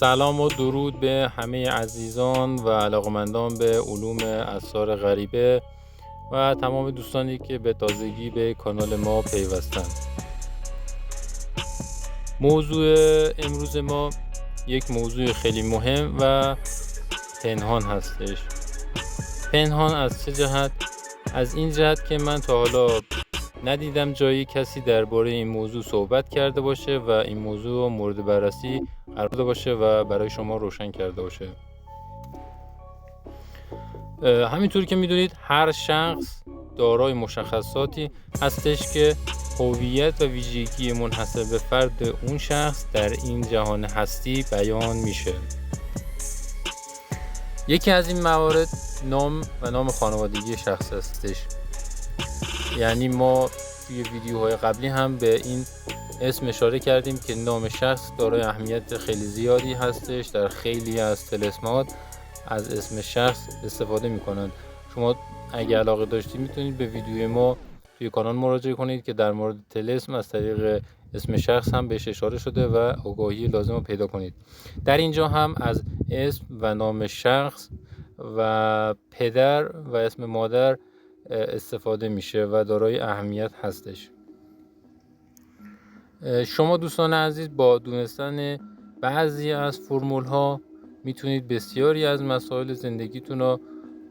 سلام و درود به همه عزیزان و علاقمندان به علوم اسرار غریبه و تمام دوستانی که به تازگی به کانال ما پیوستند. موضوع امروز ما یک موضوع خیلی مهم و پنهان هستش. پنهان از چه جهت؟ از این جهت که من تا حالا ندیدم جایی کسی درباره این موضوع صحبت کرده باشه و این موضوع مورد بررسی قرار داده باشه و برای شما روشن کرده باشه. همینطور که میدونید هر شخص دارای مشخصاتی هستش که هویت و ویژگی منحصر به فرد اون شخص در این جهان هستی بیان میشه. یکی از این موارد نام خانوادگی شخص هستش. یعنی ما توی ویدیوهای قبلی هم به این اسم اشاره کردیم که نام شخص دارای اهمیت خیلی زیادی هستش. در خیلی از طلسمات از اسم شخص استفاده میکنن. شما اگه علاقه داشتید میتونید به ویدیوی ما توی کانال مراجعه کنید که در مورد طلسم از طریق اسم شخص هم بهش اشاره شده و آگاهی لازم رو پیدا کنید. در اینجا هم از اسم و نام شخص و پدر و اسم مادر استفاده میشه و دارای اهمیت هستش. شما دوستان عزیز با دونستن بعضی از فرمول ها میتونید بسیاری از مسائل زندگیتون رو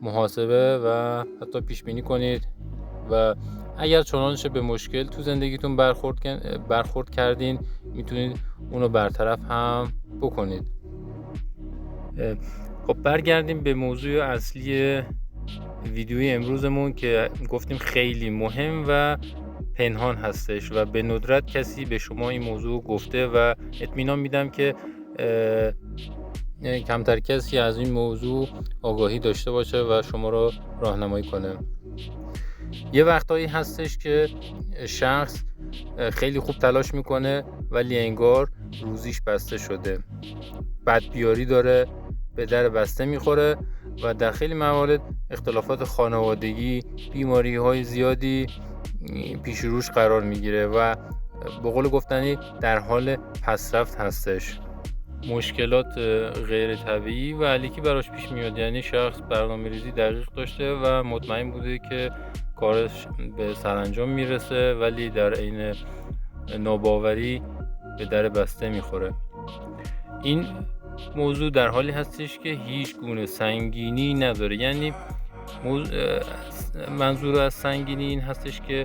محاسبه و حتی پیش بینی کنید و اگر چنانچه به مشکل تو زندگیتون برخورد کردین میتونید اونو برطرف هم بکنید. خب برگردیم به موضوع اصلی ویدیوی امروزمون که گفتیم خیلی مهم و پنهان هستش و به ندرت کسی به شما این موضوع گفته و اطمینان میدم که کمتر کسی از این موضوع آگاهی داشته باشه و شما رو راهنمایی کنه. یه وقتایی هستش که شخص خیلی خوب تلاش میکنه ولی انگار روزیش بسته شده، بدبیاری داره، به در بسته میخوره و در خیلی موارد اختلافات خانوادگی، بیماری های زیادی پیش روش قرار میگیره و به قول گفتنی در حال پسرفت هستش. مشکلات غیر طبیعی و علیکی براش پیش میاد. یعنی شخص برنامه‌ریزی دقیق داشته و مطمئن بوده که کارش به سرانجام میرسه ولی در عین ناباوری به در بسته میخوره. این موضوع در حالی هستش که هیچ گونه سنگینی نداره. یعنی منظور از سنگینی این هستش که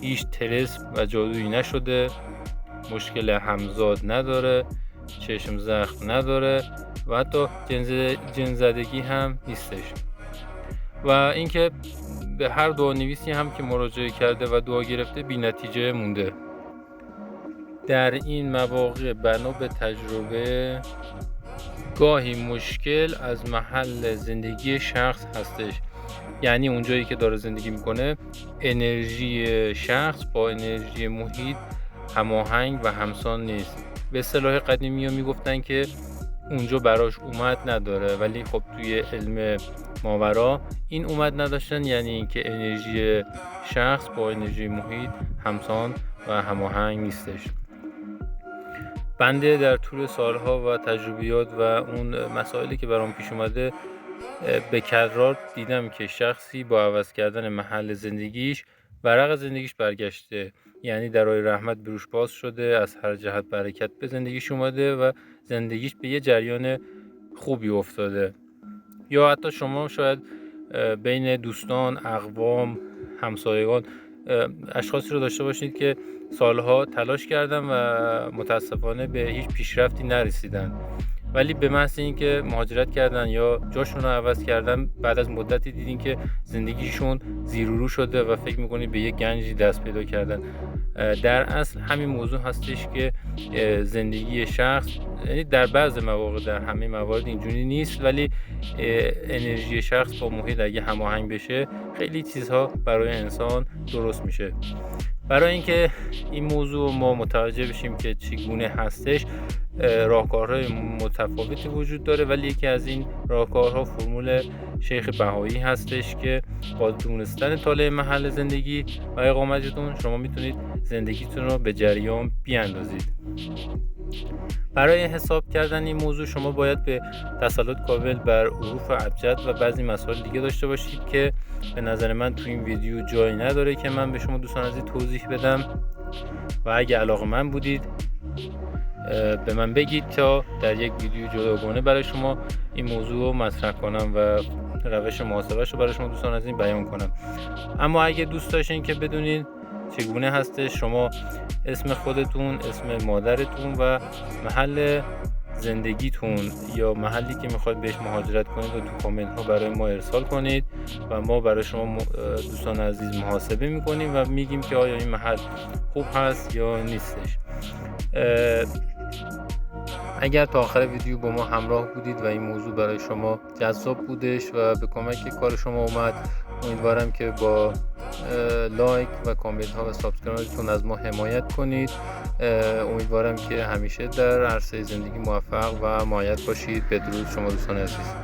هیچ طلسم و جادویی نشده، مشکل همزاد نداره، چشم زخم نداره و حتی جن زدگی هم نیستش. و اینکه به هر دعانویسی هم که مراجعه کرده و دعا گرفته بی نتیجه مونده. در این مواقع بنا به تجربه گاهی مشکل از محل زندگی شخص هستش. یعنی اونجایی که داره زندگی میکنه انرژی شخص با انرژی محیط هماهنگ و همسان نیست. به اصطلاح قدیمی ها میگفتن که اونجا براش اومد نداره، ولی خب توی علم ماورا این اومد نداشتن یعنی اینکه انرژی شخص با انرژی محیط همسان و هماهنگ نیستش. بنده در طول سالها و تجربیات و اون مسائلی که برام پیش اومده به کررار دیدم که شخصی با عوض کردن محل زندگیش ورق زندگیش برگشته. یعنی درای رحمت بروش باز شده، از هر جهت برکت به زندگیش اومده و زندگیش به یه جریان خوبی افتاده. یا حتی شما شاید بین دوستان، اقوام، همسایگان اشخاصی رو داشته باشید که سالها تلاش کردن و متاسفانه به هیچ پیشرفتی نرسیدن، ولی به محض اینکه مهاجرت کردن یا جاشون رو عوض کردن بعد از مدتی دیدین که زندگیشون زیر و رو شده و فکر میکنید به یک گنجی دست پیدا کردن. در اصل همین موضوع هستش که زندگی شخص، یعنی در بعض مواقع، در همه موارد اینجوری نیست، ولی انرژی شخص با محیط اگه هماهنگ بشه خیلی چیزها برای انسان درست میشه. برای اینکه این موضوع ما متوجه بشیم که چگونه هستش راهکارهای متفاوتی وجود داره، ولی یکی از این راهکارها فرمول شیخ بهایی هستش که با دونستن طالع محل زندگی و اقامتتون شما میتونید زندگیتون رو به جریان بیاندازید. برای حساب کردن این موضوع شما باید به تسلط کامل بر حروف ابجد و بعضی مسائل دیگه داشته باشید که به نظر من تو این ویدیو جایی نداره که من به شما دوستان عزیز توضیح بدم و اگه علاقه‌مند بودید به من بگید تا در یک ویدیو جداگانه برای شما این موضوع رو مطرح کنم و روش محاسبه‌اش رو برای شما دوستان عزیز بیان کنم. اما اگه دوست داشتین که بدونید چگونه هستش شما اسم خودتون، اسم مادرتون و محل زندگیتون یا محلی که میخواید بهش مهاجرت کنید و تو کامنت ها برای ما ارسال کنید و ما برای شما دوستان عزیز محاسبه میکنیم و میگیم که آیا این محل خوب هست یا نیستش. اگر تا آخر ویدیو با ما همراه بودید و این موضوع برای شما جذاب بودش و به کمک کار شما اومد، امیدوارم که با لایک و کامنت ها و سابسکرایبتون از ما حمایت کنید. امیدوارم که همیشه در عرصه زندگی موفق و مایل باشید. بدرود شما دوستان عزیز.